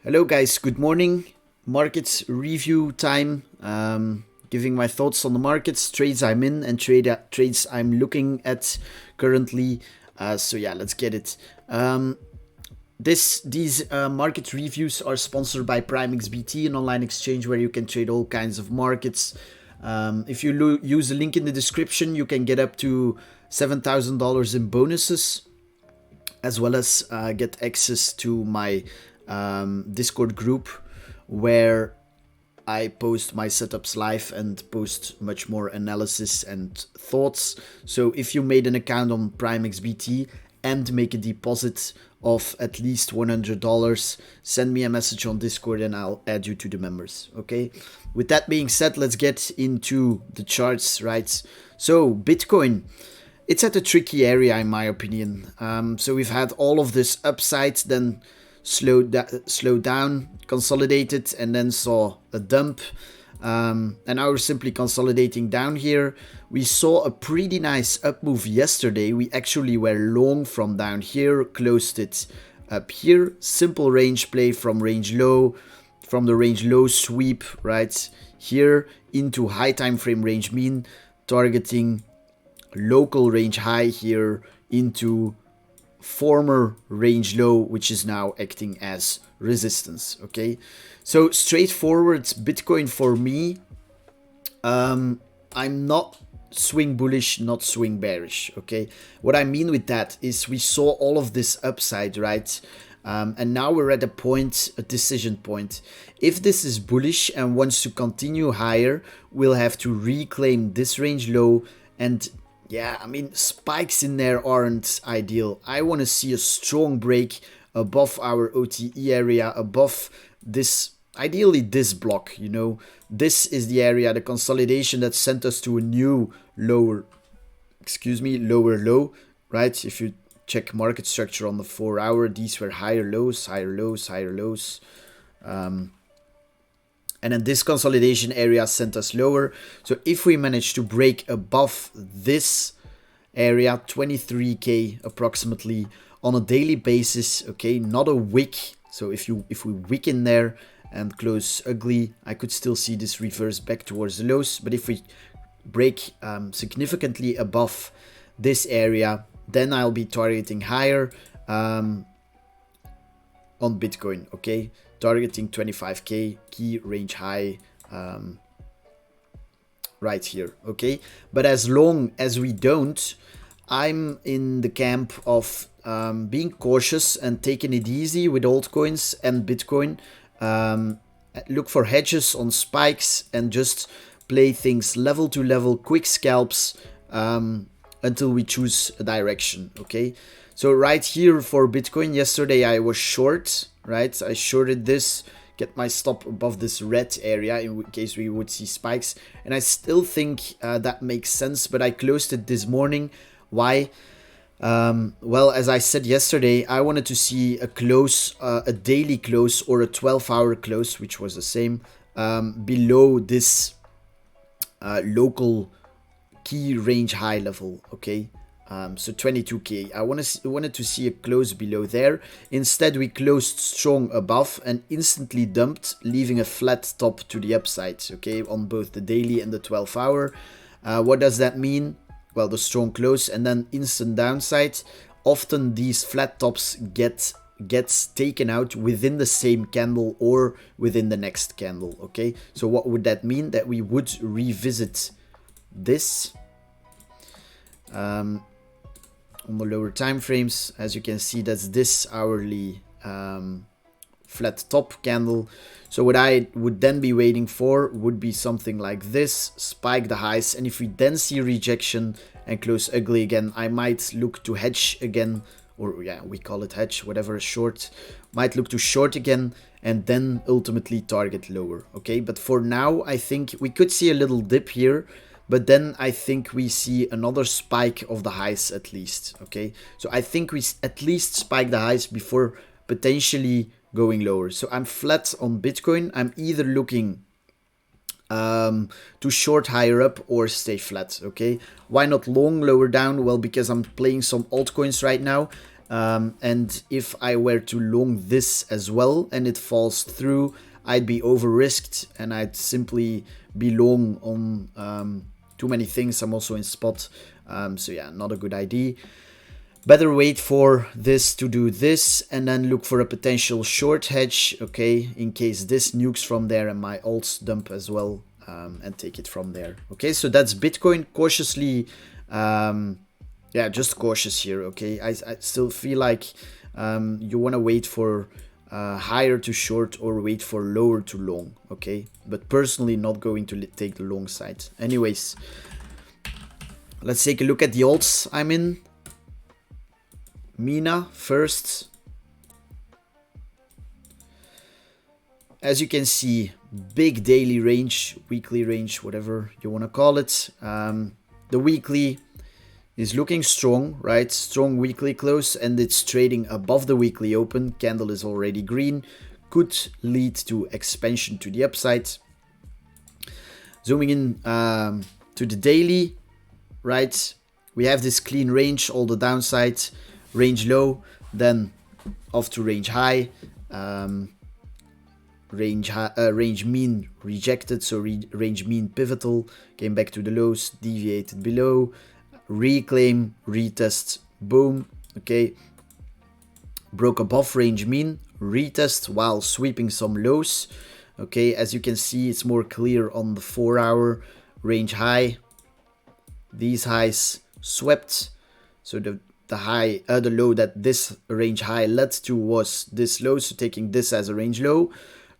Hello guys, good morning. Markets review time. Giving my thoughts on the markets, trades I'm in and trades I'm looking at currently. So yeah, let's get it. These market reviews are sponsored by PrimeXBT, an online exchange where you can trade all kinds of markets. If you use the link in the description, you can get up to $7,000 in bonuses, as well as get access to my Discord group where I post my setups live and post much more analysis and thoughts. So if you made an account on PrimeXBT and make a deposit of at least $100, send me a message on Discord and I'll add you to the members. Okay. With that being said, let's get into the charts, right? So Bitcoin, it's at a tricky area in my opinion. So we've had all of this upside, then slowed down, consolidated, and then saw a dump. And now we're simply consolidating down here. We saw a pretty nice up move yesterday. We actually were long from down here, closed it up here. Simple range play from range low, from the range low sweep right here into high time frame range mean, targeting local range high here into former range low, which is now acting as resistance. Okay, so straightforward Bitcoin for me. I'm not swing bullish, not swing bearish. Okay, what I mean with that is we saw all of this upside, right? And now we're at a decision point. If this is bullish and wants to continue higher, we'll have to reclaim this range low. And yeah, I mean, spikes in there aren't ideal. I want to see a strong break above our OTE area, above this, ideally this block, you know. This is the area, the consolidation that sent us to a new lower low, right? If you check market structure on the 4 hour, these were higher lows, higher lows, higher lows. And then this consolidation area sent us lower. So if we manage to break above this area, 23k approximately on a daily basis, okay, not a wick. So if we wick in there and close ugly, I could still see this reverse back towards the lows. But if we break significantly above this area, then I'll be targeting higher on Bitcoin, okay? Targeting 25k, key range high right here, okay? But as long as we don't, I'm in the camp of being cautious and taking it easy with altcoins and Bitcoin. Look for hedges on spikes and just play things level to level, quick scalps until we choose a direction, okay? So right here for Bitcoin, yesterday I was short, right? I shorted this, get my stop above this red area in case we would see spikes. And I still think that makes sense, but I closed it this morning. Why? Well, as I said yesterday, I wanted to see a close, a daily close or a 12-hour close, which was the same, below this local key range high level, okay? So 22k. I wanted to see a close below there. Instead, we closed strong above and instantly dumped, leaving a flat top to the upside, okay, on both the daily and the 12-hour. What does that mean? Well, the strong close and then instant downside. Often these flat tops gets taken out within the same candle or within the next candle, okay? So what would that mean? That we would revisit this on the lower time frames. As you can see, that's this hourly flat top candle. So what I would then be waiting for would be something like this, spike the highs, and if we then see rejection and close ugly again, I might look to hedge again, or yeah, we call it hedge, whatever, short, might look to short again and then ultimately target lower, okay? But for now, I think we could see a little dip here, but then I think we see another spike of the highs at least, okay? So I think we at least spike the highs before potentially going lower. So I'm flat on Bitcoin. I'm either looking to short higher up or stay flat, okay? Why not long lower down? Well, because I'm playing some altcoins right now And if I were to long this as well and it falls through, I'd be over risked and I'd simply be long on too many things. I'm also in spot, so yeah, not a good idea. Better wait for this to do this and then look for a potential short hedge, okay, in case this nukes from there and my alts dump as well, and take it from there. Okay, so that's Bitcoin. Cautiously, yeah, just cautious here, okay. I still feel like you want to wait for higher to short or wait for lower to long, okay, but personally not going to take the long side. Anyways, let's take a look at the alts I'm in. Mina first. As you can see, big daily range, weekly range, whatever you want to call it. The weekly is looking strong, right? Strong weekly close, and it's trading above the weekly open. Candle is already green. Could lead to expansion to the upside. Zooming in to the daily, right? We have this clean range, all the downsides, range low, then off to range high. Range mean rejected, so range mean pivotal, came back to the lows, deviated below, reclaim, retest, boom, okay, broke above range mean, retest while sweeping some lows, okay. As you can see, it's more clear on the 4 hour, range high, these highs swept, so the low that this range high led to was this low, so taking this as a range low,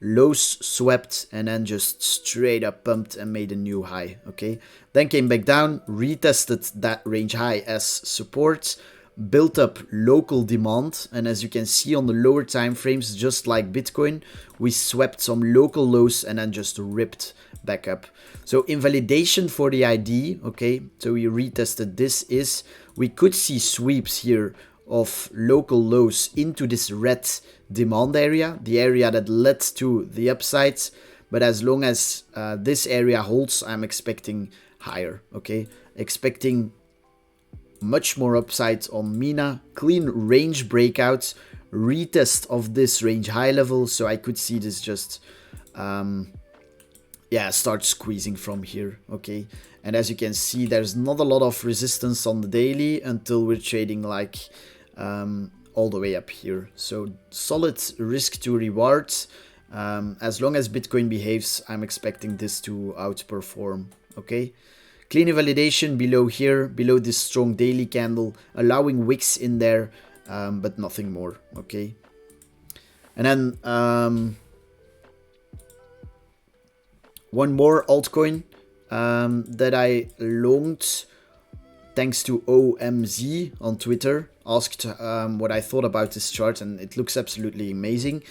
lows swept and then just straight up pumped and made a new high, okay. Then came back down, retested that range high as support, built up local demand, and as you can see on the lower time frames, just like Bitcoin, we swept some local lows and then just ripped back up. So invalidation for the ID, okay, so we retested this, is we could see sweeps here of local lows into this red demand area, the area that led to the upsides. But as long as this area holds, I'm expecting higher, okay, expecting much more upsides on Mina. Clean range breakout, retest of this range high level, so I could see this just yeah, start squeezing from here, okay. And as you can see, there's not a lot of resistance on the daily until we're trading like all the way up here. So solid risk to reward. As long as Bitcoin behaves, I'm expecting this to outperform, okay. Clean validation below here, below this strong daily candle, allowing wicks in there, but nothing more, okay. And then one more altcoin that I longed, thanks to OMZ on Twitter, asked what I thought about this chart, and it looks absolutely amazing.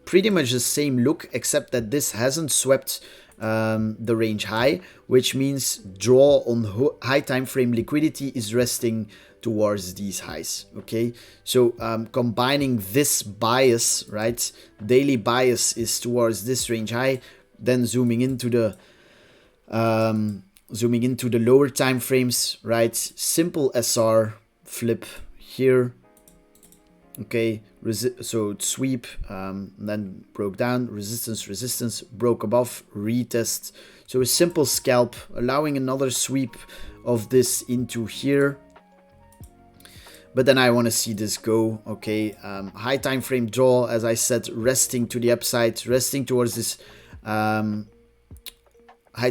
Pretty much the same look, except that this hasn't swept the range high, which means draw on high time frame liquidity is resting towards these highs, okay. So combining this bias, right, daily bias is towards this range high, then zooming into the lower time frames, right, simple SR flip here, okay, so sweep, then broke down, resistance, broke above, retest, so a simple scalp, allowing another sweep of this into here. But then I want to see this go, okay. High time frame draw, as I said, resting to the upside, resting towards this high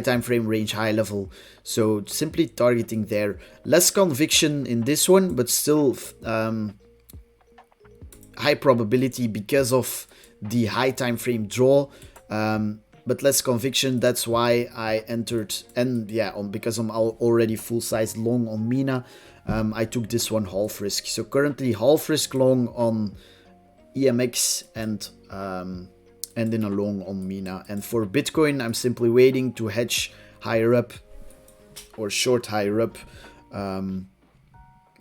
time frame range high level, so simply targeting there. Less conviction in this one, but still high probability because of the high time frame draw, but less conviction. That's why I entered, and yeah, because I'm already full size long on Mina, I took this one half risk. So currently half risk long on EMX and in a long on Mina. And for Bitcoin, I'm simply waiting to hedge higher up or short higher up,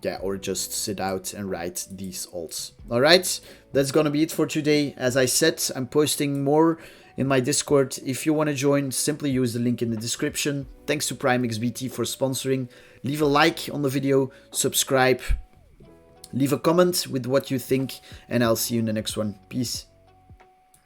yeah, or just sit out and write these alts. All right, that's gonna be it for today. As I said, I'm posting more in my Discord. If you want to join, simply use the link in the description. Thanks to PrimeXBT for sponsoring. Leave a like on the video, subscribe, Leave a comment with what you think, and I'll see you in the next one. Peace.